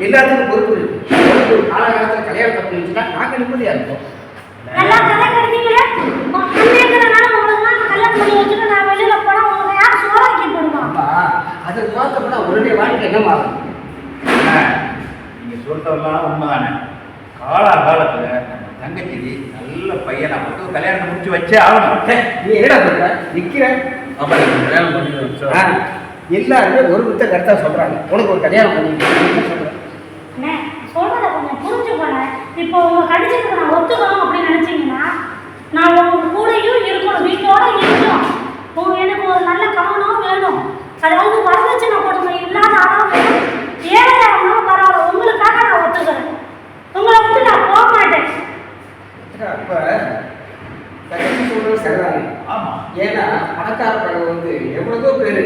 எல்லாத்துக்கும் பொறுப்பு இருக்கு. ஒரு காலகாலத்தில் கல்யாணம் தப்பு இருந்துச்சுன்னா நாங்கள் நிம்மதியாக இருப்போம். அதை பார்த்தோம்னா உடனே வாழ்க்கை என்ன மாறும்? நீங்கள் சொல்றதெல்லாம் உண்மைதானே. காலகாலத்தில் நம்ம தங்கச்சி நல்ல பையனை மட்டும் கல்யாணம் முடிச்சு வச்சே ஆகணும். நீ என்னடா சொல்ற? நிற்கிறேன் கல்யாணம் பண்ணி வச்சா எல்லாருமே ஒரு வித்த கருத்தா சொல்றாங்க. உனக்கு ஒரு கல்யாணம் பண்ணி சொல்றேன். சொல்றத கொஞ்சம் புரிஞ்சுக்கணும். இப்போ உங்க கடிச்சதுக்கு நான் ஒத்துக்கணும் அப்படின்னு நினைச்சீங்கன்னா நான் உங்க கூடயும் இருக்கணும், வீட்டோட இருக்கணும். எனக்கு ஒரு நல்ல கவனம் வேணும். அதாவது வரதட்சணை கொடுமை இல்லாத அளவு ஏழையா இருந்தாலும் பரவாயில்ல, உங்களுக்காக நான் ஒத்துக்கிறேன். உங்களை வந்து நான் போக மாட்டேன். அப்ப தங்கச்சி சொல்றது சரிதானே? ஆமா. ஏன்னா பணக்கார பையன் வந்து எவ்வளவோ பேர்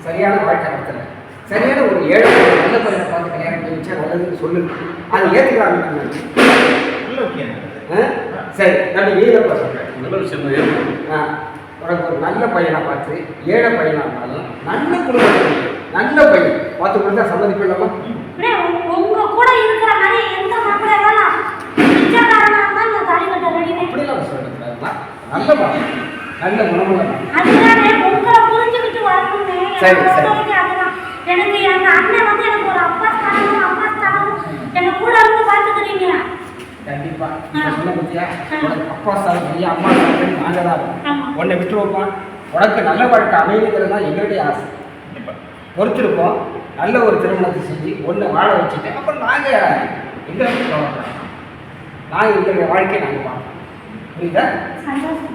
சரியான வாழ்க்கை நடத்தல, சரியான ஒரு ஏழை நல்ல பையனை பார்த்து கல்யாணம் பண்ணி வச்சா நல்லதுன்னு சொல்லு. அதை ஏற்றுக்கலாம். நல்ல விஷயம். சரி, நம்ம ஏழப்பா சொல்றேன். நல்ல விஷயம். உனக்கு ஒரு நல்ல பையனை பார்த்து ஏழை பையனா இருந்தாலும் நல்ல குடும்பம் நல்ல பையன் பார்த்து கொடுத்தா சம்மதிப்பில்லாமா? உங்க கூட இருக்கிற மாதிரி எந்த மாப்பிள்ளை வேணாம், பிச்சைக்காரனா இருந்தா நான் தாலி கட்ட ரெடி. அப்படிலாம் சொல்றதுல நல்ல பையன் நல்ல குணமுள்ள. அதுதானே உங்களை புரிஞ்சுக்கிட்டு வரணும்னு. சரி சரி. அதுதான் எனக்கு எங்க அண்ணன் வந்து எனக்கு ஒரு அப்பா ஸ்தானமும் அம்மா ஸ்தானமும் எங்க கூட இருந்து பார்த்துக்கிறீங்க. கண்டிப்பா சொன்ன பத்தியா அப்பா ஸ்தானம் பையன் அம்மா ஸ்தானம் நாங்கள் தான் உன்னை விட்டு வைப்பான். உனக்கு நல்ல வாழ்க்கை அமையுங்கிறது தான் எங்களுடைய ஆசை. பொறுத்திருப்போம். நல்ல ஒரு திருமணத்தை செஞ்சு ஒன்றை வாழ வச்சுட்டு அப்புறம் நாங்கள் எங்களுக்கு நாங்கள் எங்களுடைய வாழ்க்கையை நாங்கள் பார்ப்போம். புரியுதா? சந்தோஷம்.